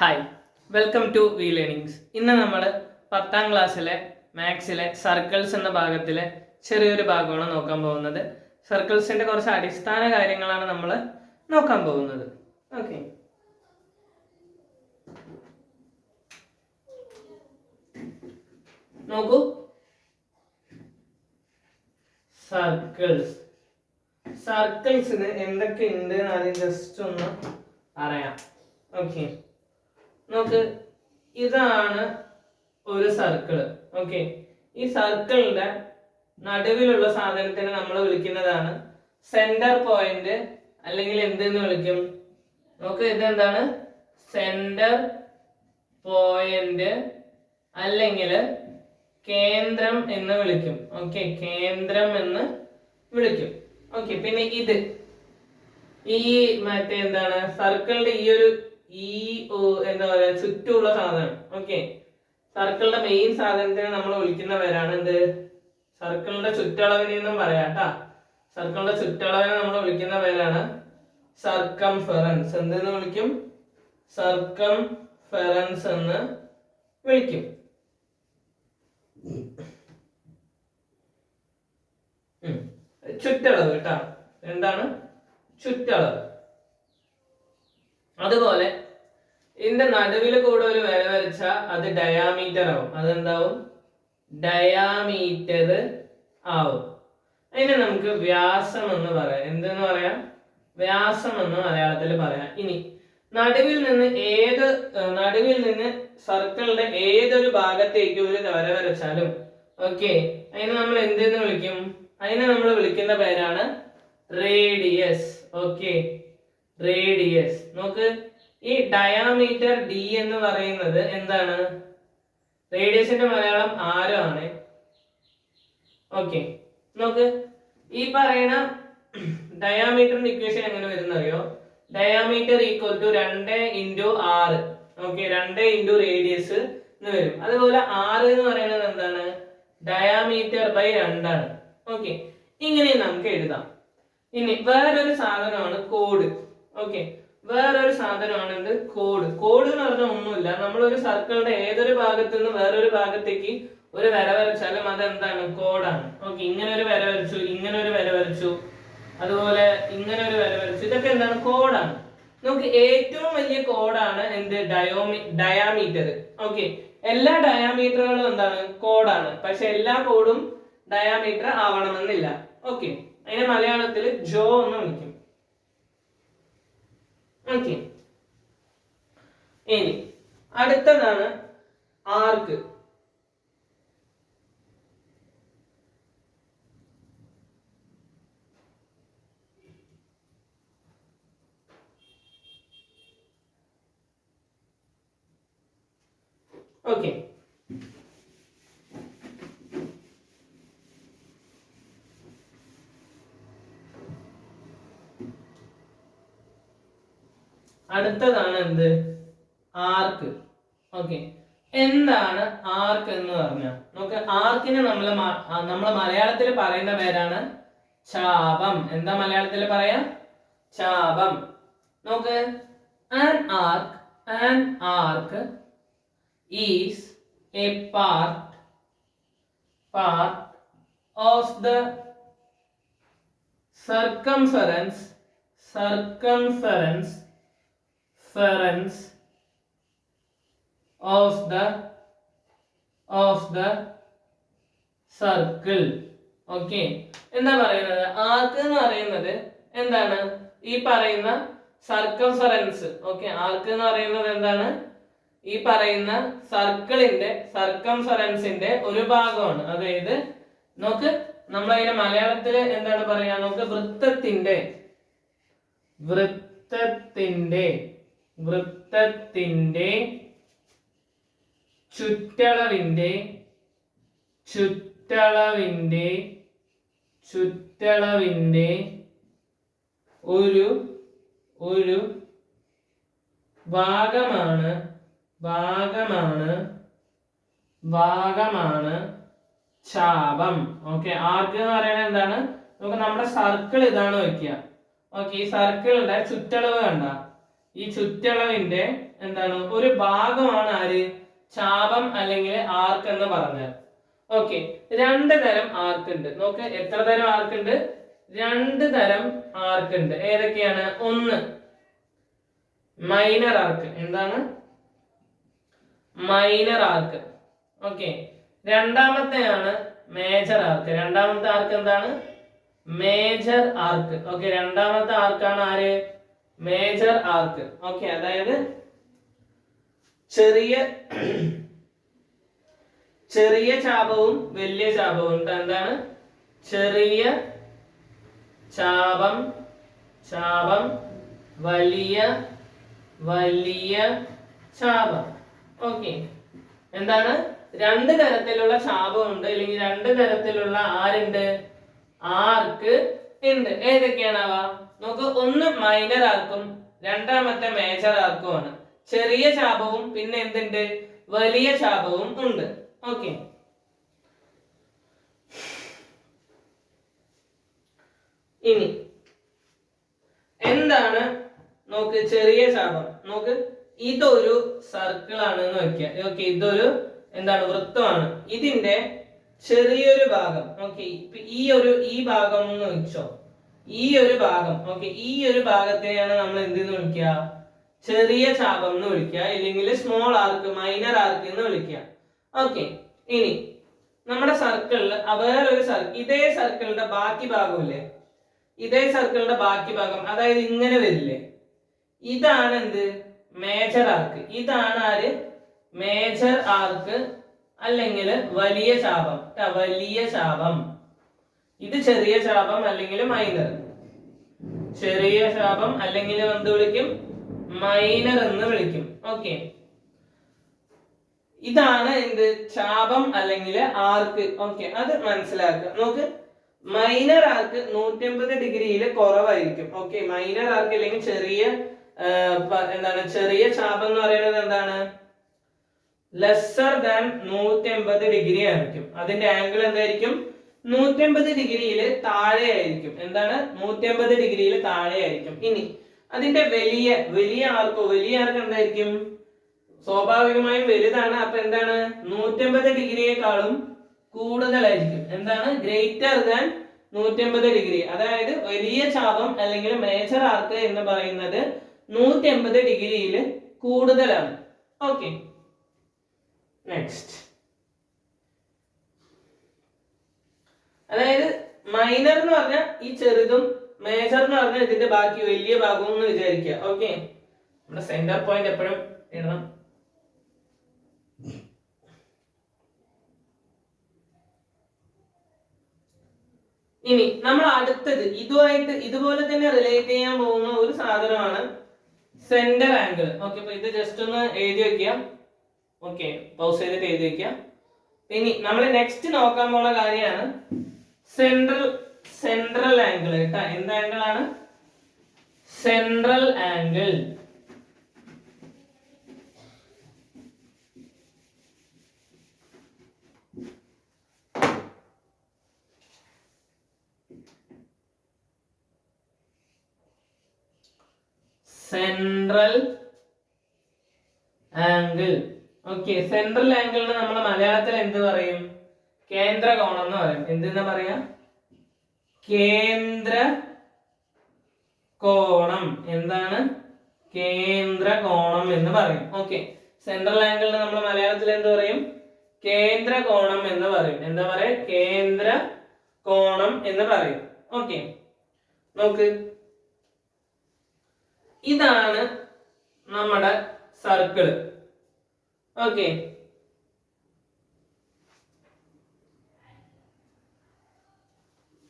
Hi, welcome to V learnings. ഇന്ന് നമ്മൾ 10ാം ക്ലാസ്സിലെ മാത്സിലെ സർക്കിൾസ് എന്ന ഭാഗത്തിലെ ചെറിയൊരു ഭാഗമാണ് നോക്കാൻ പോകുന്നത്. സർക്കിൾസിന്റെ കുറച്ച് അടിസ്ഥാന കാര്യങ്ങളാണ് നമ്മൾ നോക്കാൻ പോകുന്നത്. ഓക്കെ, നോക്കൂ. സർക്കിൾസിന് എന്തൊക്കെയുണ്ട് എന്ന് ആദ്യം ജസ്റ്റ് ഒന്ന് അറിയാം. ഓക്കെ, നോക്ക്, ഇതാണ് ഒരു സർക്കിള്. ഓക്കെ, ഈ സർക്കിളിന്റെ നടുവിലുള്ള സാധനത്തിനെ നമ്മൾ വിളിക്കുന്നതാണ് സെന്റർ പോയിന്റ്, അല്ലെങ്കിൽ എന്തെന്ന് വിളിക്കും? നോക്ക്, ഇതെന്താണ്? സെന്റർ പോയിന്റ് അല്ലെങ്കിൽ കേന്ദ്രം എന്ന് വിളിക്കും. ഓക്കെ, കേന്ദ്രം എന്ന് വിളിക്കും. ഓക്കെ, പിന്നെ ഇത് ഈ മറ്റേ എന്താണ് സർക്കിളിന്റെ എന്താ പറയാ ചുറ്റുമുള്ള സാധനം. ഓക്കെ, സർക്കിളിന്റെ മെയിൻ സാധനത്തിനെ നമ്മൾ വിളിക്കുന്ന പേരാണ് എന്ത്? സർക്കിളിന്റെ ചുറ്റളവിനെ എന്നും പറയാട്ടാ. സർക്കിളിന്റെ ചുറ്റളവിനെ നമ്മൾ വിളിക്കുന്ന പേരാണ് സർക്കംഫെറൻസ്. എന്തെന്ന് വിളിക്കും? സർക്കംഫെറൻസ് എന്ന് വിളിക്കും. ചുറ്റളവ് കേട്ടാ. എന്താണ് ചുറ്റളവ്? അതുപോലെ ഇതിന്റെ നടുവിൽ കൂടെ ഒരു വര വരച്ചാൽ അത് ഡയാമീറ്റർ ആവും. അതെന്താവും? ഡയാമീറ്റർ ആവും. അതിനെ നമുക്ക് വ്യാസം എന്ന് പറയാം. എന്തെന്ന് പറയാം? വ്യാസം എന്ന് മലയാളത്തിൽ പറയാം. ഇനി നടുവിൽ നിന്ന് സർക്കിളിന്റെ ഏതൊരു ഭാഗത്തേക്ക് ഒരു വര വരച്ചാലും ഓക്കെ, അതിനെ നമ്മൾ എന്തെന്ന് വിളിക്കും? അതിനെ നമ്മൾ വിളിക്കുന്ന പേരാണ് റേഡിയസ്. Okay, radius. നോക്ക്, ഈ ഡയാമീറ്റർ ഡി എന്ന് പറയുന്നത് എന്താണ്? റേഡിയസിന്റെ മലയാളം ആരമാണ്. ഓക്കെ, നോക്ക്, ഈ പറയുന്ന ഡയാമീറ്ററിന്റെ ഇക്വേഷൻ എങ്ങനെ വരുന്ന അറിയോ? Diameter equal to 2 × 6. Okay, 2 × radius എന്ന് വരും. അതുപോലെ 6 എന്ന് പറയുന്നത് എന്താണ്? ഡയാമീറ്റർ ബൈ 2 ആണ്. ഓക്കെ, ഇങ്ങനെ നമുക്ക് എഴുതാം. ഇനി വേറൊരു സാധനമാണ് കോഡ്. ഓക്കെ, വേറൊരു സാധനമാണ് എന്ത്? കോഡ്. കോഡ് എന്ന് പറഞ്ഞാൽ ഒന്നുമില്ല, നമ്മളൊരു സർക്കിളിന്റെ ഏതൊരു ഭാഗത്തു നിന്ന് വേറൊരു ഭാഗത്തേക്ക് ഒരു വര വരച്ചാലും അതെന്താണ്? കോഡാണ്. ഓക്കെ, ഇങ്ങനെ ഒരു വര വരച്ചു, ഇങ്ങനെ ഒരു വര വരച്ചു, അതുപോലെ ഇങ്ങനെ ഒരു വര വരച്ചു, ഇതൊക്കെ എന്താണ്? കോഡാണ്. നമുക്ക് ഏറ്റവും വലിയ കോഡാണ് എന്ത്? ഡയാമീറ്റർ. ഓക്കെ, എല്ലാ ഡയാമീറ്ററുകളും എന്താണ്? കോഡാണ്. പക്ഷെ എല്ലാ കോഡും ഡയാമീറ്റർ ആവണമെന്നില്ല. ഓക്കെ, അതിനെ മലയാളത്തിൽ ജോ എന്ന് വിളിക്കും. ഓക്കെ, ഇനി അടുത്തതാണ് ആർക്ക്. ഓക്കെ, അടുത്തതാണ് എന്ത്? ആർക്ക്. ഓക്കെ, എന്താണ് ആർക്ക് എന്ന് പറഞ്ഞാൽ നമുക്ക് ആർക്കിനെ നമ്മൾ മലയാളത്തിൽ പറയുന്ന പേരാണ് ചാപം. എന്താ മലയാളത്തിൽ പറയാം? ചാപം. നോക്ക്, an arc is a part of the circumference of the circle. Okay, എന്താ പറയുന്നത്? ആർക്ക് എന്ന് പറയുന്നത് എന്താണ്? ഈ പറയുന്ന സർക്കംഫറൻസ്. ഓക്കെ, ആർക്ക് എന്ന് പറയുന്നത് എന്താണ്? ഈ പറയുന്ന സർക്കംഫറൻസിന്റെ ഒരു ഭാഗമാണ്. അതായത് നോക്ക്, നമ്മൾ അതിനെ മലയാളത്തിൽ എന്താണ് പറയാ? നോക്ക്, വൃത്തത്തിന്റെ ചുറ്റളവിന്റെ ഒരു ഭാഗമാണ് ചാപം. ഓക്കെ, ആർക്ക് എന്ന് പറയുന്നത് എന്താണ്? നമുക്ക് നമ്മുടെ സർക്കിൾ ഇതാണ് വെക്കുക. ഓക്കെ, ഈ സർക്കിളിന്റെ ചുറ്റളവ് കണ്ട ഈ ചുറ്റളവിന്റെ എന്താണ് ഒരു ഭാഗമാണ് ആര് ചാപം അല്ലെങ്കിൽ ആർക്ക് എന്ന് പറഞ്ഞാൽ. ഓക്കെ, രണ്ട് തരം ആർക്ക് ഉണ്ട്. നോക്ക് എത്ര തരം ആർക്ക് ഉണ്ട്? രണ്ട് തരം ആർക്ക് ഉണ്ട്. ഏതൊക്കെയാണ്? ഒന്ന് മൈനർ ആർക്ക്. എന്താണ്? മൈനർ ആർക്ക്. Okay, രണ്ടാമത്തെയാണ് major arc. രണ്ടാമത്തെ ആർക്ക് എന്താണ്? Major arc. ഓക്കെ, രണ്ടാമത്തെ ആർക്കാണ് ആര്? Major arc. ഓക്കെ, അതായത് ചെറിയ ചെറിയ ചാപവും വലിയ ചാപവും. എന്താണ്? ചെറിയ ചാപം, ചാപം, വലിയ വലിയ ചാപം. ഓക്കെ, എന്താണ്? രണ്ട് തരത്തിലുള്ള ചാപമുണ്ട്, അല്ലെങ്കിൽ രണ്ട് തരത്തിലുള്ള ആരുണ്ട്? ആർക്ക് ഉണ്ട്. ഏതൊക്കെയാണവ? നമുക്ക് ഒന്ന് മൈനർ ആർക്കും രണ്ടാമത്തെ മേജർ ആർക്കുമാണ്. ചെറിയ ചാപവും പിന്നെ എന്തുണ്ട്? വലിയ ചാപവും ഉണ്ട്. ഓക്കെ, ഇനി എന്താണ്? നോക്ക് ചെറിയ ചാപം. നോക്ക് ഇതൊരു സർക്കിൾ ആണെന്ന് വെക്കുക. ഓക്കെ, ഇതൊരു എന്താണ്? വൃത്തമാണ്. ഇതിന്റെ ചെറിയൊരു ഭാഗം. ഓക്കെ, ഈ ഭാഗം എന്ന് വെച്ചോ. ഈ ഒരു ഭാഗം. ഓക്കെ, ഈ ഒരു ഭാഗത്തെയാണ് നമ്മൾ എന്തെന്ന് വിളിക്കുക? ചെറിയ ചാപം എന്ന് വിളിക്കുക, അല്ലെങ്കിൽ സ്മോൾ ആർക്ക്, മൈനർ ആർക്ക് എന്ന് വിളിക്കുക. ഓക്കെ, ഇനി നമ്മുടെ സർക്കിളിൽ വേറൊരു സർക്കിൾ, ഇതേ സർക്കിളിന്റെ ബാക്കി ഭാഗമില്ലേ? ഇതേ സർക്കിളിന്റെ ബാക്കി ഭാഗം, അതായത് ഇങ്ങനെ വരില്ലേ? ഇതാണ് എന്ത്? Major arc. ഇതാണ് ആര്? മേജർ ആർക്ക് അല്ലെങ്കിൽ വലിയ ചാപം. വലിയ ചാപം. ഇത് ചെറിയ ചാപം അല്ലെങ്കിൽ മൈനർ. ചെറിയ ചാപം അല്ലെങ്കിൽ എന്ത് വിളിക്കും? മൈനർ എന്ന് വിളിക്കും. ഓക്കെ, ഇതാണ് എന്ത്? ചാപം അല്ലെങ്കിൽ ആർക്ക്. ഓക്കെ, അത് മനസ്സിലാക്കുക. നോക്ക്, മൈനർ ആർക്ക് 180 ഡിഗ്രിയിൽ കുറവായിരിക്കും. ഓക്കെ, മൈനർ ആർക്ക് അല്ലെങ്കിൽ ചെറിയ എന്താണ്? ചെറിയ ചാപം എന്ന് പറയുന്നത് എന്താണ്? ലെസ്സർ ദാൻ 180 ഡിഗ്രി ആയിരിക്കും. അതിന്റെ ആംഗിൾ എന്തായിരിക്കും? 180 ഡിഗ്രിയിൽ താഴെ ആയിരിക്കും. എന്താണ്? 180 ഡിഗ്രിയിൽ താഴെ ആയിരിക്കും. ഇനി അതിന്റെ വലിയ ആർക്ക് എന്തായിരിക്കും? സ്വാഭാവികമായും വലുതാണ്. അപ്പൊ എന്താണ്? 180 ഡിഗ്രിയെക്കാളും കൂടുതലായിരിക്കും. എന്താണ്? Greater than 180 degree. അതായത് വലിയ ചാപം അല്ലെങ്കിൽ മേജർ ആർക്ക് എന്ന് പറയുന്നത് 180 ഡിഗ്രിയിൽ കൂടുതലാണ്. Okay, next. അതായത് മൈനർ എന്ന് പറഞ്ഞാൽ ഈ ചെറുതും, മേജർ എന്ന് പറഞ്ഞാൽ ഇതിന്റെ ബാക്കി വലിയ ഭാഗവും എന്ന് വിചാരിക്കുക. ഓക്കെ, നമ്മുടെ സെന്റർ പോയിന്റ് എപ്പോഴും ഇടണം. ഇനി നമ്മൾ അടുത്തത് ഇതുപോലെ തന്നെ റിലേറ്റ് ചെയ്യാൻ പോകുന്ന ഒരു സാധനമാണ് സെന്റർ ആംഗിൾ. ഓക്കെ, അപ്പൊ ഇത് ജസ്റ്റ് ഒന്ന് എഴുതി വെക്കുക. ഓക്കെ, പൗസ് ചെയ്തിട്ട് എഴുതി വെക്കുക. ഇനി നമ്മൾ നെക്സ്റ്റ് നോക്കാൻ പോകുന്ന കാര്യമാണ് സെൻട്രൽ ആംഗിൾ. കേട്ടാ, എന്ത് ആംഗിൾ ആണ്? Central angle. Central angle. Okay, central ആംഗിളിന് നമ്മൾ മലയാളത്തിൽ എന്ത് പറയും? കേന്ദ്ര കോണം എന്ന് പറയും. എന്തെന്നാ പറയാ? കേന്ദ്ര കോണം. എന്താണ്? കേന്ദ്ര കോണം എന്ന് പറയും. ഓക്കെ, സെൻട്രൽ ആംഗിളിന് നമ്മൾ മലയാളത്തിൽ എന്ത് പറയും? കേന്ദ്ര കോണം എന്ന് പറയും. എന്താ പറയാ? കേന്ദ്ര കോണം എന്ന് പറയും. ഓക്കെ, നോക്ക്, ഇതാണ് നമ്മുടെ സർക്കിള്. ഓക്കെ,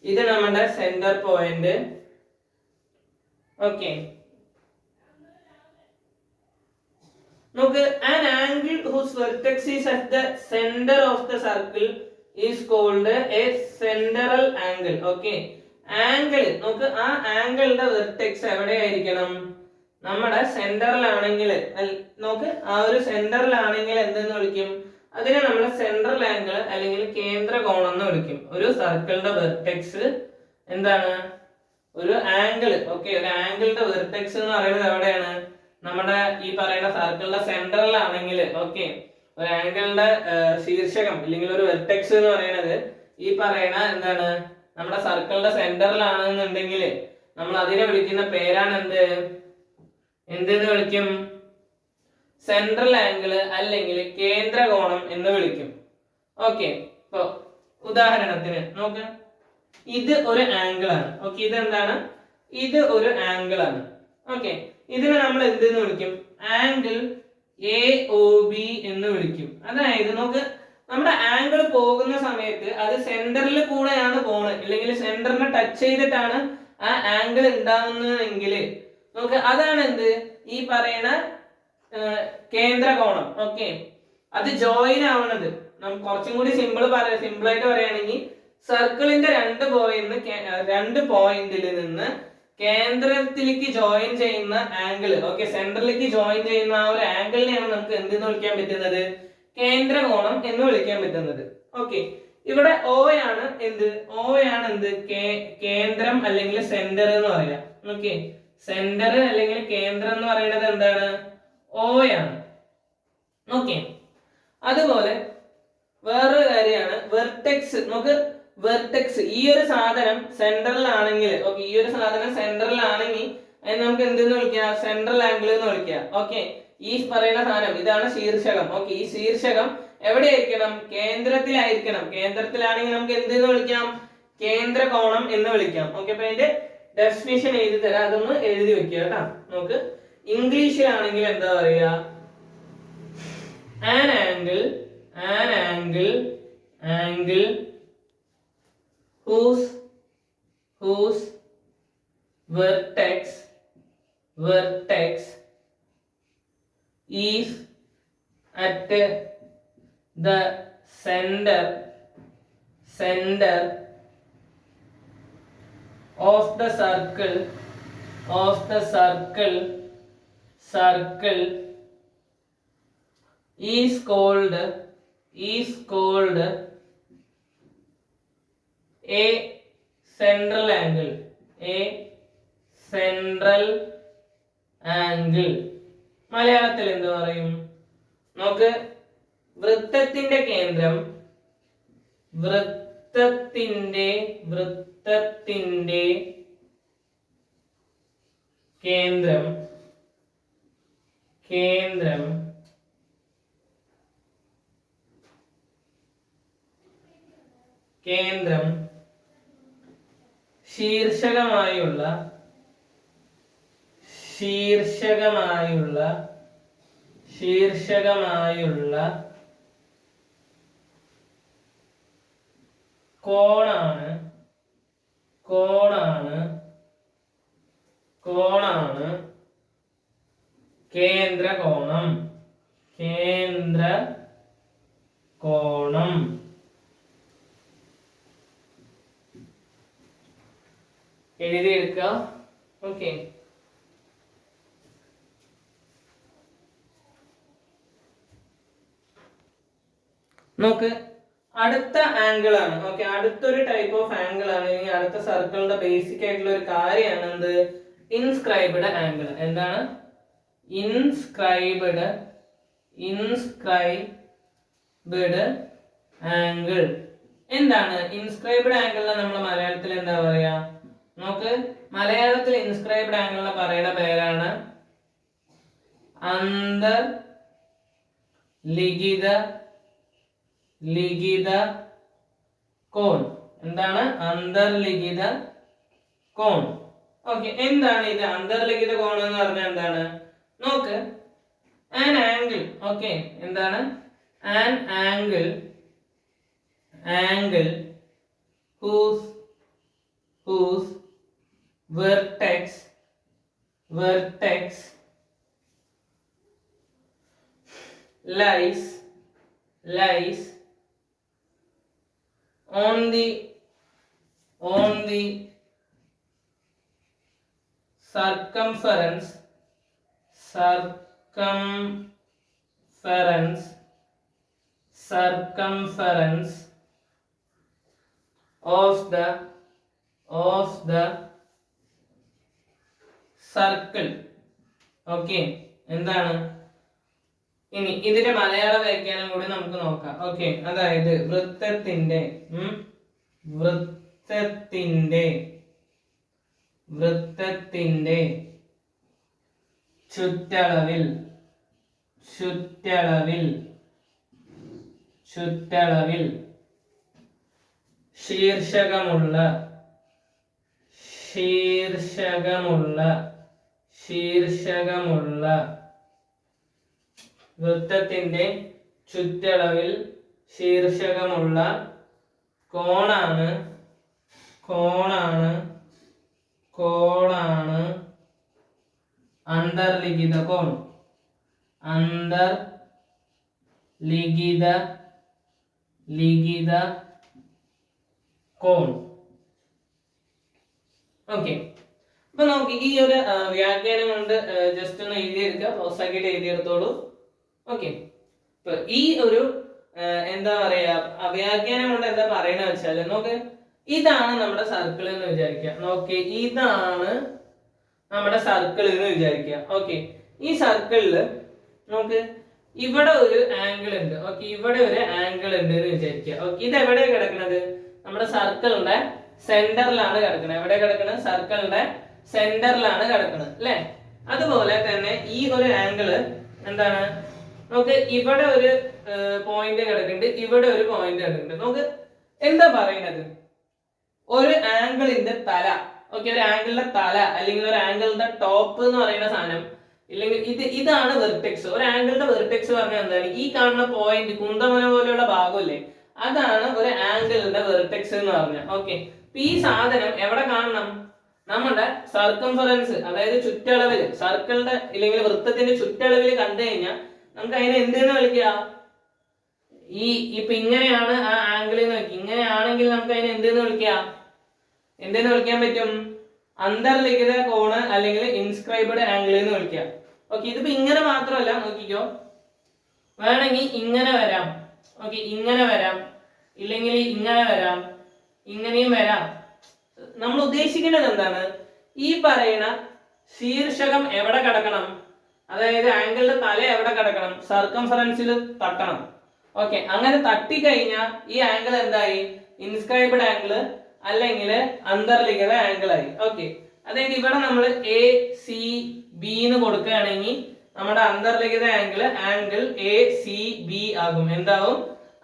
ഇത് നമ്മുടെ സെന്റർ പോയിന്റ്. ഓക്കെ, നോക്ക്, an angle whose vertex is at the center of the circle is called a central angle. Okay, angle നോക്ക്, ആ ആംഗിളിന്റെ വെർട്ടെക്സ് എവിടെയായിരിക്കണം? നമ്മുടെ സെന്ററിലാണെങ്കിൽ നോക്ക്, ആ ഒരു സെന്ററിലാണെങ്കിൽ എന്തെന്ന് വിളിക്കും? അതിനെ നമ്മൾ സെൻട്രൽ ആംഗിൾ അല്ലെങ്കിൽ കേന്ദ്ര കോണം എന്ന് വിളിക്കും. ഒരു സർക്കിളിന്റെ വെർട്ടെക്സ് എന്താണ്? ഒരു ആംഗിൾ. ഓക്കെ, ഒരു ആംഗിളിന്റെ വെർട്ടെക്സ് എന്ന് പറയുന്നത് എവിടെയാണ്? നമ്മുടെ ഈ പറയുന്ന സർക്കിളിന്റെ സെന്ററിലാണെങ്കിൽ ഓക്കെ ഒരു ആംഗിളിന്റെ ശീർഷകം അല്ലെങ്കിൽ ഒരു വെർട്ടെക്സ് എന്ന് പറയുന്നത് ഈ പറയുന്ന എന്താണ് നമ്മുടെ സർക്കിളിന്റെ സെന്ററിലാണെന്നുണ്ടെങ്കിൽ നമ്മൾ അതിനെ വിളിക്കുന്ന പേരാണ് എന്തെന്ന് വിളിക്കും? സെൻട്രൽ ആംഗിൾ അല്ലെങ്കിൽ കേന്ദ്രകോണം എന്ന് വിളിക്കും. ഓക്കെ, ഇപ്പൊ ഉദാഹരണത്തിന് നോക്ക്, ഇത് ഒരു ആംഗിൾ ആണ്. ഓക്കെ, ഇത് എന്താണ്? ഇത് ഒരു ആംഗിൾ ആണ്. ഓക്കെ, ഇതിനെ നമ്മൾ എന്തെന്ന് വിളിക്കും? ആംഗിൾ AOB എന്ന് വിളിക്കും. അതായത് നമുക്ക് നമ്മുടെ ആംഗിൾ പോകുന്ന സമയത്ത് അത് സെന്ററിൽ കൂടെയാണ് പോണത്, അല്ലെങ്കിൽ സെന്ററിനെ ടച്ച് ചെയ്തിട്ടാണ് ആ ആംഗിൾ ഉണ്ടാവുന്നതെങ്കിൽ നമുക്ക് അതാണ് ഈ പറയുന്ന കേന്ദ്രകോണം. ഓക്കെ, അത് ജോയിൻ ആവണത് നമുക്ക് കുറച്ചും കൂടി സിമ്പിൾ ആയിട്ട് പറയുകയാണെങ്കിൽ സർക്കിളിന്റെ രണ്ട് പോയിന്റിൽ നിന്ന് കേന്ദ്രത്തിലേക്ക് ജോയിൻ ചെയ്യുന്ന ആംഗിൾ, ഓക്കെ, സെന്ററിലേക്ക് ജോയിൻ ചെയ്യുന്ന ആ ഒരു ആംഗിളിനെയാണ് നമുക്ക് എന്തെന്ന് വിളിക്കാൻ പറ്റുന്നത്? കേന്ദ്രകോണം എന്ന് വിളിക്കാൻ പറ്റുന്നത്. ഓക്കെ, ഇവിടെ O ആണ് കേന്ദ്രം അല്ലെങ്കിൽ സെന്റർ എന്ന് പറയാം. ഓക്കെ, സെന്റർ അല്ലെങ്കിൽ കേന്ദ്രം എന്ന് പറയുന്നത് എന്താണ്? O ആണ്. ഓക്കെ, അതുപോലെ വേറൊരു കാര്യമാണ് വെർട്ടെക്സ്. നമുക്ക് വെർട്ടെക്സ് ഈ ഒരു സാധനം സെന്ററിലാണെങ്കിൽ, ഓക്കെ, ഈ ഒരു സാധനം സെന്ററിലാണെങ്കിൽ അതിന് നമുക്ക് എന്തെന്ന് വിളിക്കാം? സെൻട്രൽ ആംഗിൾ എന്ന് വിളിക്കാം. ഓക്കെ, ഈ പറയുന്ന സാധനം ഇതാണ് ശീർഷകം. ഓക്കെ, ഈ ശീർഷകം എവിടെയായിരിക്കണം? കേന്ദ്രത്തിലായിരിക്കണം. കേന്ദ്രത്തിലാണെങ്കിൽ നമുക്ക് എന്തെന്ന് വിളിക്കാം? കേന്ദ്രകോണം എന്ന് വിളിക്കാം. ഓക്കെ, അപ്പൊ അതിന്റെ ഡെഫിനിഷൻ എഴുതി തരാം, അതൊന്ന് എഴുതി വെക്കുക കേട്ടോ. നമുക്ക് ഇംഗ്ലീഷിലാണെങ്കിൽ എന്താ പറയുക? an angle whose vertex is at the center of the circle is called a central angle. മലയാളത്തിൽ എന്ത് പറയും? നമുക്ക് വൃത്തത്തിന്റെ കേന്ദ്രം കേന്ദ്രം ശീർഷകമായുള്ള കോണാണ് കേന്ദ്രകോണം. എഴുതിയെടുക്കുക. ഓക്കെ, നോക്ക്, അടുത്ത ആംഗിൾ ആണ്. ഓക്കെ, അടുത്തൊരു ടൈപ്പ് ഓഫ് ആംഗിൾ ആണ്, അല്ലെങ്കിൽ അടുത്ത സർക്കിളിന്റെ ബേസിക് ആയിട്ടുള്ള ഒരു കാര്യമാണ് ഇൻസ്ക്രൈബ്ഡ് ആംഗിൾ. എന്താണ്? Inscribed angle. എന്താണ് ഇൻസ്ക്രൈബ്ഡ് ആംഗിളിനെ നമ്മൾ മലയാളത്തിൽ എന്താ പറയാ? നമുക്ക് മലയാളത്തിൽ ഇൻസ്ക്രൈബ്ഡ് ആംഗിളിനെ പറയുന്ന പേരാണ് അന്തർലിഖിത കോൺ. എന്താണ്? അന്തർലിഖിത കോൺ. ഓക്കെ, എന്താണ് ഇത് അന്തർലിഖിത കോൺ എന്ന് പറഞ്ഞാൽ എന്താണ്? നോക്ക്, an angle. ഓക്കെ, എന്താണ്? an angle whose vertex lies on the circumference of the circle. Okay, എന്താണ്? ഇനി ഇതിന്റെ മലയാള വ്യാഖ്യാനം കൂടി നമുക്ക് നോക്കാം. ഓക്കെ, അതായത് വൃത്തത്തിന്റെ ചുറ്റളവിൽ ശീർഷകമുള്ള വൃത്തത്തിന്റെ ചുറ്റളവിൽ ശീർഷകമുള്ള കോണാണ് അന്തർലിഖിത കോൺ. ലിഖിത കോൺ. ഓക്കെ, അപ്പൊ നമുക്ക് ഈ ഒരു വ്യാഖ്യാനം കൊണ്ട് ജസ്റ്റ് ഒന്ന് എഴുതിയെടുക്കുക, പ്രോസാക്കിയിട്ട് എഴുതിയെടുത്തോളൂ. ഓക്കെ, ഇപ്പൊ ഈ ഒരു എന്താ പറയാ വ്യാഖ്യാനം കൊണ്ട് എന്താ പറയണ വെച്ചാല്, നോക്ക്, ഇതാണ് നമ്മുടെ സർക്കിൾ എന്ന് വിചാരിക്കുക. നോക്ക്, ഇതാണ് നമ്മുടെ സർക്കിൾ എന്ന് വിചാരിക്കുക. ഓക്കെ, ഈ സർക്കിളില് നമുക്ക് ഇവിടെ ഒരു ആംഗിൾ ഉണ്ട്. ഓക്കെ, ഇവിടെ ഒരു ആംഗിൾ ഉണ്ട് എന്ന് വിചാരിക്കുക. ഓക്കെ, ഇത് എവിടെയാണ് കിടക്കുന്നത്? നമ്മുടെ സർക്കിളിന്റെ സെന്ററിലാണ് കിടക്കുന്നത്. എവിടെ കിടക്കുന്നത്? സർക്കിളിന്റെ സെന്ററിലാണ് കിടക്കുന്നത്, അല്ലെ? അതുപോലെ തന്നെ ഈ ഒരു ആംഗിള് എന്താണ്? നമുക്ക് ഇവിടെ ഒരു പോയിന്റ് കിടക്കുന്നുണ്ട്, ഇവിടെ ഒരു പോയിന്റ് കിടക്കുന്നുണ്ട്. നമുക്ക് എന്താ പറയുന്നത്? ഒരു ആംഗിളിന്റെ തല, ഓക്കെ, ഒരു ആംഗിളിന്റെ തല അല്ലെങ്കിൽ ഒരു ആംഗിളിന്റെ ടോപ്പ് എന്ന് പറയുന്ന സാധനം, ഇല്ലെങ്കിൽ ഇതാണ് വെർട്ടെക്സ്. ഒരു ആംഗിളിന്റെ വെർട്ടെക്സ് പറഞ്ഞാൽ എന്താണ്? ഈ കാണുന്ന പോയിന്റ്, കുന്തമന പോലെയുള്ള ഭാഗമല്ലേ, അതാണ് ഒരു ആംഗിളിന്റെ വെർട്ടെക്സ് എന്ന് പറഞ്ഞാൽ. ഓക്കെ, ഈ സാധനം എവിടെ കാണണം? നമ്മുടെ സർക്കംഫറൻസ്, അതായത് ചുറ്റളവിൽ, സർക്കിളിന്റെ ഇല്ലെങ്കിൽ വൃത്തത്തിന്റെ ചുറ്റളവിൽ കണ്ടു കഴിഞ്ഞാൽ നമുക്ക് അതിനെ എന്തെന്ന് വിളിക്കുക? ഇപ്പൊ ഇങ്ങനെയാണ് ആ ആംഗിൾ എന്ന് വെക്കുക. ഇങ്ങനെയാണെങ്കിൽ നമുക്ക് അതിനെ എന്തെന്ന് വിളിക്കാൻ പറ്റും? അന്തർലിഖിത കോണ് അല്ലെങ്കിൽ ഇൻസ്ക്രൈബ്ഡ് ആംഗിൾ എന്ന് വിളിക്കാം. ഓക്കെ, ഇതിപ്പോ ഇങ്ങനെ മാത്രമല്ല, നോക്കിക്കോ, വേണമെങ്കിൽ ഇങ്ങനെ വരാം. ഓക്കെ, ഇങ്ങനെ വരാം, ഇല്ലെങ്കിൽ ഇങ്ങനെ വരാം, ഇങ്ങനെയും വരാം. നമ്മൾ ഉദ്ദേശിക്കുന്നത് എന്താണ്? ഈ പറയുന്ന ശീർഷകം എവിടെ കിടക്കണം? അതായത് ആംഗിളിന്റെ തല എവിടെ കിടക്കണം? സർക്കംഫറൻസിൽ തട്ടണം. ഓക്കെ, അങ്ങനെ തട്ടിക്കഴിഞ്ഞാൽ ഈ ആംഗിൾ എന്തായി? ഇൻസ്ക്രൈബ്ഡ് ആംഗിൾ അല്ലെങ്കിൽ അന്തർലിഖിത ആംഗിൾ ആയി. ഓക്കെ, അതായത് ഇവിടെ നമ്മൾ ACB എന്ന് കൊടുക്കുകയാണെങ്കിൽ നമ്മുടെ അന്തർലിഖിത ആംഗിൾ ACB ആകും. എന്താവും?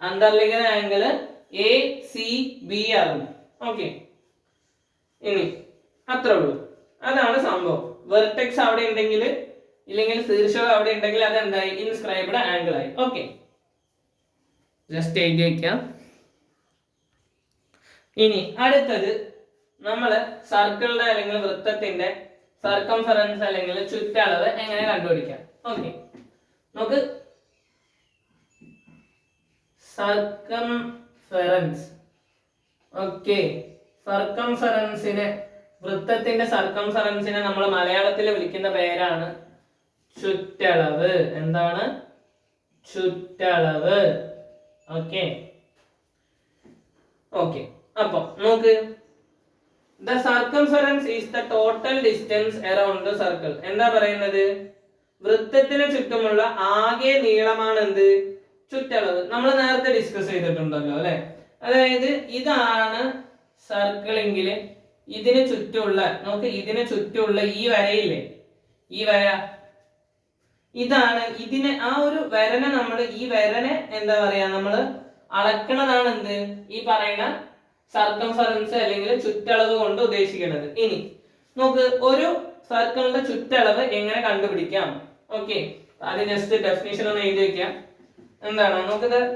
അന്തർലിഖിത ആംഗിൾ ACB ആകും. ഓക്കെ, ഇനി അത്രേ ഉള്ളൂ. അതാണ് സംഭവം. വെർട്ടെക്സ് അവിടെ ഉണ്ടെങ്കിൽ, ഇല്ലെങ്കിൽ ശീർഷകം അവിടെ ഉണ്ടെങ്കിൽ അത് എന്തായി? ഇൻസ്ക്രൈബ്ഡ് ആംഗിൾ ആയി. ഓക്കെ, ജസ്റ്റ് എഴുതി വയ്ക്കാം. ഇനി അടുത്തത് നമ്മള് സർക്കിളിന്റെ അല്ലെങ്കിൽ വൃത്തത്തിന്റെ സർക്കംഫറൻസ് അല്ലെങ്കിൽ ചുറ്റളവ് എങ്ങനെ കണ്ടുപിടിക്കാം? ഓക്കെ, നമുക്ക് സർക്കംഫറൻസ്. ഓക്കെ, സർക്കംഫറൻസിനെ, വൃത്തത്തിന്റെ സർക്കംഫറൻസിനെ നമ്മൾ മലയാളത്തിൽ വിളിക്കുന്ന പേരാണ് ചുറ്റളവ്. എന്താണ്? ചുറ്റളവ്. ഓക്കെ, ഓക്കെ, അപ്പൊ നോക്ക്, the circumference is the total distance around the circle. എന്താ പറയുന്നത്? വൃത്തത്തിന് ചുറ്റുമുള്ള ആകെ നീളമാണ് എന്ത്? ചുറ്റളവ്. നമ്മൾ നേരത്തെ ഡിസ്കസ് ചെയ്തിട്ടുണ്ടല്ലോ, അല്ലെ? അതായത് ഇതാണ് സർക്കിളെങ്കിൽ ഇതിന് ചുറ്റുമുള്ള, നമുക്ക് ഇതിന് ചുറ്റുമുള്ള ഈ വരയില്ലേ, ഈ വര, ഇതാണ്. ഇതിനെ, ആ ഒരു വരനെ നമ്മൾ, ഈ വരനെ എന്താ പറയാ, നമ്മള് അളക്കണതാണ് എന്ത്? ഈ പറയുന്ന സർക്കംഫറൻസ് അല്ലെങ്കിൽ ചുറ്റളവ് കൊണ്ട് ഉദ്ദേശിക്കുന്നത്. ഇനി നോക്ക്, ഒരു സർക്കിളിന്റെ ചുറ്റളവ് എങ്ങനെ കണ്ടുപിടിക്കാം? ഓക്കെ, അത് ജസ്റ്റ് ഡെഫിനിഷൻ ഒന്ന് എഴുതി വെക്കാം. എന്താണ്? നോക്കുന്നത്,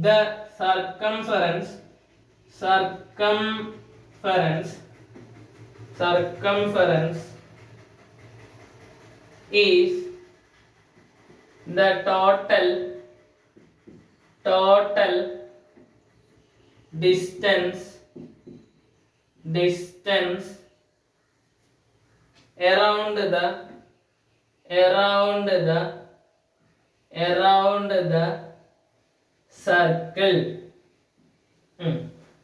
the circumference is the total distance around the circle.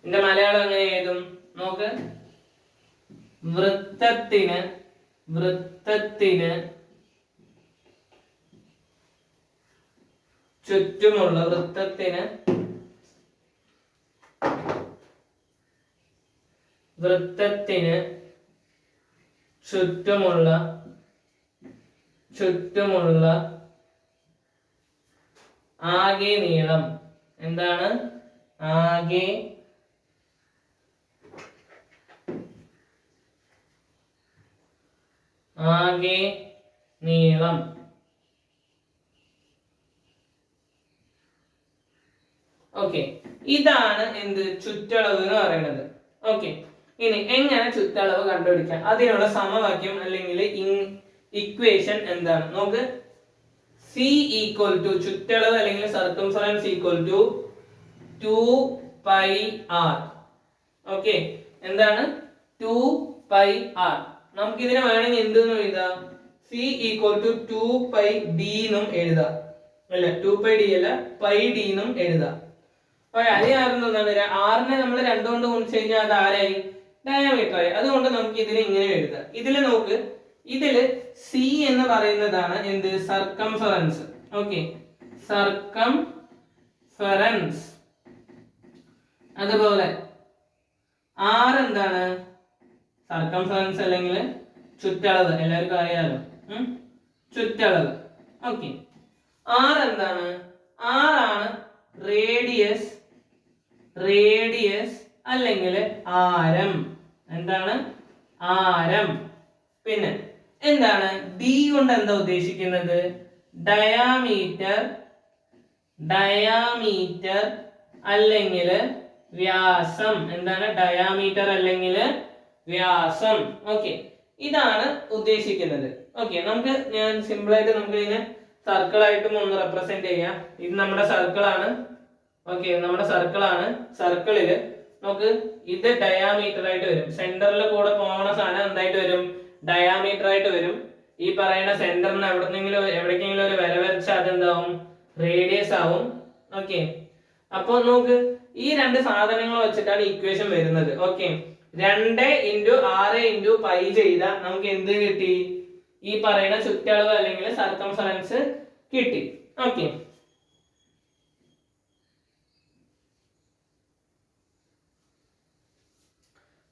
ഇതിന്റെ മലയാളം എങ്ങനെ എഴുതും? നോക്ക്, വൃത്തത്തിന് ചുറ്റുമുള്ള വൃത്തത്തിന് ചുറ്റുമുള്ള ആകെ നീളം. എന്താണ് ആകെ നീളം? ഓക്കെ, ഇതാണ് എന്ത് ചുറ്റളവ് എന്ന് പറയുന്നത്. ഓക്കെ, ഇനി എങ്ങനെ ചുറ്റളവ് കണ്ടുപിടിക്കാം? അതിനുള്ള സമവാക്യം അല്ലെങ്കിൽ ഇക്വേഷൻ എന്താണ് നോക്ക്. സി ഈക്വൽ ടു ചുറ്റളവ് അല്ലെങ്കിൽ circumference equal to 2πr. Okay, എന്താണ് 2πr? നമുക്ക് ഇതിനെ വേണമെങ്കിൽ എന്തെന്ന് എഴുതാം? സി ഈക്വൽ ടു 2πd എന്നും എഴുതാം. അല്ല 2πd അല്ല πd എന്നും എഴുതാം. അതിനാണെന്താണ് ആറിനെ നമ്മൾ 2 കൊണ്ട് ഗുണിച്ചു കഴിഞ്ഞാൽ അത് ആരായി? ഡയമീറ്റർ ആയി. അതുകൊണ്ട് നമുക്ക് ഇതിനെ ഇങ്ങനെ എഴുതാം. ഇതിൽ നോക്ക്, ഇതില് സി എന്ന് പറയുന്നതാണ് എന്ത്? സർക്കംഫറൻസ്. Okay, circumference. അതുപോലെ ആർ എന്താണ്? സർക്കംഫറൻസ് അല്ലെങ്കിൽ ചുറ്റളവ്. എല്ലാവർക്കും അറിയാലോ, ചുറ്റളവ്. ഓക്കെ, ആർ എന്താണ്? ആറാണ് റേഡിയസ് അല്ലെങ്കിൽ ആരം. എന്താണ്? ആരം. പിന്നെ എന്താണ് ഡി കൊണ്ട് എന്താ ഉദ്ദേശിക്കുന്നത്? ഡയാമീറ്റർ അല്ലെങ്കിൽ വ്യാസം. എന്താണ് ഡയാമീറ്റർ അല്ലെങ്കിൽ വ്യാസം? ഓക്കെ, ഇതാണ് ഉദ്ദേശിക്കുന്നത്. ഓക്കെ, ഞാൻ സിമ്പിൾ ആയിട്ട് നമുക്ക് ഇതിനെ സർക്കിൾ ആയിട്ടും ഒന്ന് റെപ്രസെന്റ് ചെയ്യാം. ഇത് നമ്മുടെ സർക്കിൾ ആണ്. ഓക്കെ, നമ്മുടെ സർക്കിൾ ആണ്. സർക്കിളില് നമുക്ക് ഇത് ഡയാമീറ്റർ ആയിട്ട് വരും. സെന്ററിൽ കൂടെ പോകണ സാധനം എന്തായിട്ട് വരും? ഡയാമീറ്റർ ആയിട്ട് വരും. ഈ പറയുന്ന സെന്ററിന് എവിടേക്കെങ്കിലും ഒരു വര വരച്ചാൽ അതെന്താവും? റേഡിയസ് ആവും. ഓക്കെ, അപ്പൊ നോക്ക്, ഈ രണ്ട് സാധനങ്ങൾ വെച്ചിട്ടാണ് ഇക്വേഷൻ വരുന്നത്. ഓക്കെ, 2 × 6 × π ചെയ്താൽ നമുക്ക് എന്ത് കിട്ടി? ഈ പറയുന്ന ചുറ്റളവ് അല്ലെങ്കിൽ സർക്കംഫറൻസ് കിട്ടി. ഓക്കെ,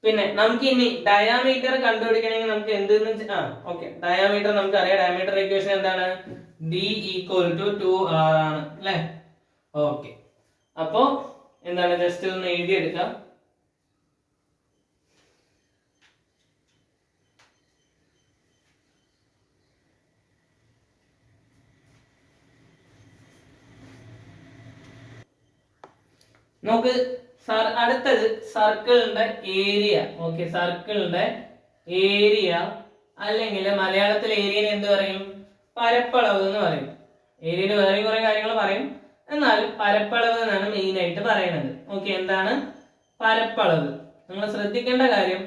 പിന്നെ നമുക്ക് ഇനി ഡയാമീറ്റർ കണ്ടുപിടിക്കണമെങ്കിൽ നമുക്ക് എന്തെന്ന് ഓക്കെ, ഡയാമീറ്റർ നമുക്ക് അറിയാം. ഡയാമീറ്റർ ഇക്വേഷൻ എന്താണ്? d ഈക്വൽ ടു 2r ആണ് അല്ലെ? ഓക്കെ, അപ്പോ എന്താണ് ജസ്റ്റ് ഒന്ന് എഴുതിയെടുക്കാം. നമുക്ക് അടുത്തത് സർക്കിളിന്റെ ഏരിയ. ഓക്കെ, സർക്കിളിന്റെ ഏരിയ അല്ലെങ്കിൽ മലയാളത്തിൽ ഏരിയനെ എന്ത് പറയും? പരപ്പളവ് എന്ന് പറയും. ഏരിയയിൽ വേറെ കുറെ കാര്യങ്ങൾ പറയും, എന്നാലും പരപ്പളവ് എന്നാണ് മെയിൻ ആയിട്ട് പറയുന്നത്. ഓക്കെ, എന്താണ് പരപ്പളവ്? നിങ്ങൾ ശ്രദ്ധിക്കേണ്ട കാര്യം,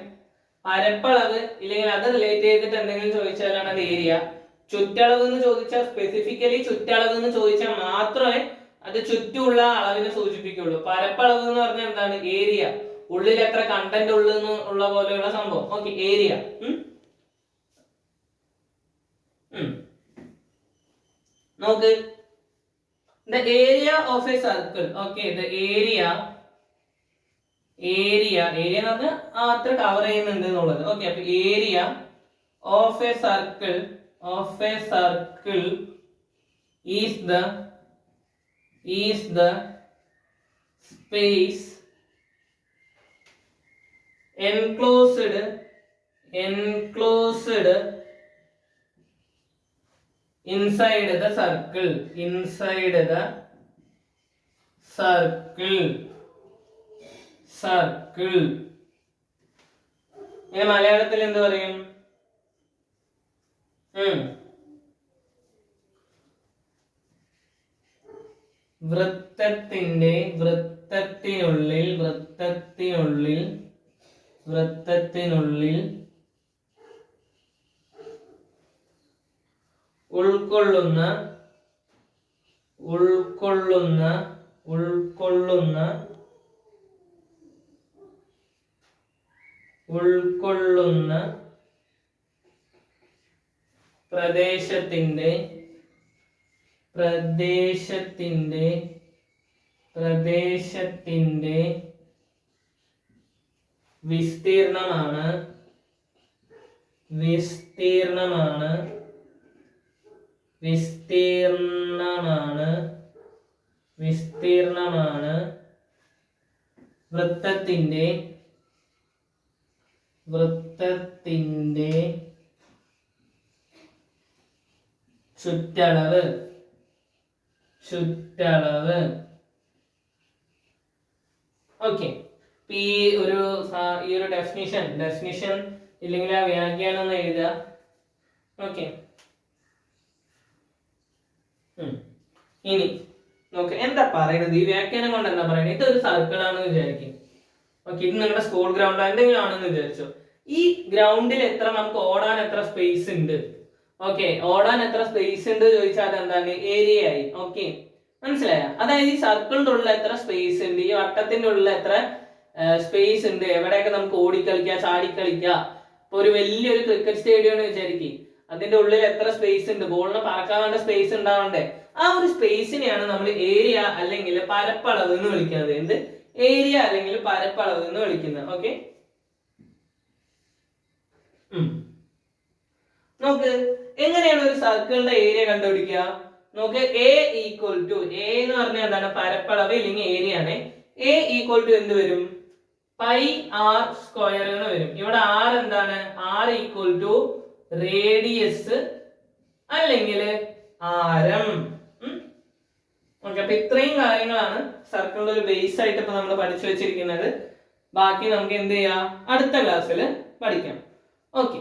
പരപ്പളവ് ഇല്ലെങ്കിൽ അത് റിലേറ്റ് ചെയ്തിട്ട് എന്തെങ്കിലും ചോദിച്ചാലാണ് അത് ഏരിയ. ചുറ്റളവ് എന്ന് ചോദിച്ചാൽ, സ്പെസിഫിക്കലി ചുറ്റളവ് എന്ന് ചോദിച്ചാൽ മാത്രമേ അത് ചുറ്റുമുള്ള അളവിനെ സൂചിപ്പിക്കുള്ളൂ. പരപ്പളവ് എന്ന് പറഞ്ഞാൽ എന്താണ്? ഏരിയ. ഉള്ളിൽ എത്ര കണ്ടന്റ് ഉള്ള പോലെയുള്ള സംഭവം. Okay, area. നോക്ക്, the area of a circle. Okay, the area എന്ന് പറഞ്ഞാൽ അത്ര കവർ ചെയ്യുന്നുണ്ട് എന്നുള്ളത്. ഓക്കെ, അപ്പൊ area of A circle is the space enclosed inside the circle. ഇനി മലയാളത്തിൽ എന്ത് പറയും? വൃത്തത്തിനുള്ളിൽ ഉൾക്കൊള്ളുന്ന പ്രദേശത്തിന്റെ വിസ്തീർണമാണ് വൃത്തത്തിന്റെ ചുറ്റളവ്. ഓക്കെ, ഈ ഒരു ഡെഫിനിഷൻ ഇല്ലെങ്കിൽ ആ വ്യാഖ്യാനം ഒന്ന് എഴുതുക. ഓക്കെ, ഇനി നോക്ക് എന്താ പറയുന്നത്, ഈ വ്യാഖ്യാനം കൊണ്ട് എന്താ പറയുന്നത്. ഇതൊരു സർക്കിൾ ആണെന്ന് വിചാരിക്കും. ഓക്കെ, ഇത് നിങ്ങളുടെ സ്കൂൾ ഗ്രൗണ്ട് എന്തെങ്കിലും ആണെന്ന് വിചാരിച്ചോ. ഈ ഗ്രൗണ്ടിൽ നമുക്ക് ഓടാൻ എത്ര സ്പേസ് ഉണ്ട്? ഓക്കെ, ഓടാൻ എത്ര സ്പേസ് ഉണ്ട് ചോദിച്ചാൽ എന്താണ്? ഏരിയ ആയി. ഓക്കെ, മനസ്സിലായ? അതായത് ഈ സർക്കിളിന്റെ ഉള്ളിൽ എത്ര സ്പേസ് ഉണ്ട്, ഈ വട്ടത്തിന്റെ ഉള്ളിൽ എത്ര സ്പേസ് ഉണ്ട്, എവിടെയൊക്കെ നമുക്ക് ഓടിക്കളിക്കാം, ചാടിക്കളിക്കാം. ഇപ്പൊ ഒരു വലിയൊരു ക്രിക്കറ്റ് സ്റ്റേഡിയം എന്ന് വിചാരിക്കും, അതിന്റെ ഉള്ളിൽ എത്ര സ്പേസ് ഉണ്ട്, ബോളിന് പറക്കാൻ വേണ്ട സ്പേസ് ഉണ്ടാവണ്ടേ? ആ ഒരു സ്പേസിനെയാണ് നമ്മൾ ഏരിയ അല്ലെങ്കിൽ പരപ്പളവ് എന്ന് വിളിക്കുന്നത്. എന്ത്? ഏരിയ അല്ലെങ്കിൽ പരപ്പളവ് എന്ന് വിളിക്കുന്നത്. ഓക്കെ, നോക്ക് എങ്ങനെയാണ് ഒരു സർക്കിളിന്റെ ഏരിയ കണ്ടുപിടിക്കുക. നോക്ക്, എ ഈക്വൽ ടു, എ എന്ന് പറഞ്ഞാൽ എന്താണ്? പരപ്പളവ് അല്ലെങ്കിൽ ഏരിയ ആണ്. എ ഈക്വൽ ടു എന്ത് വരും? പൈ ആർ സ്ക്വയർ എന്ന് വരും. ഇവിടെ ആർ എന്താണ്? ആർ ഈക്വൽ ടു റേഡിയസ് അല്ലെങ്കിൽ ആരം. ഓക്കെ, അപ്പൊ ഇത്രയും കാര്യങ്ങളാണ് സർക്കിളിന്റെ ഒരു ബേസ് ആയിട്ട് ഇപ്പൊ നമ്മൾ പഠിച്ചു വെച്ചിരിക്കുന്നത്. ബാക്കി നമുക്ക് എന്ത് ചെയ്യാം? അടുത്ത ക്ലാസ്സിൽ പഠിക്കാം. ഓക്കെ.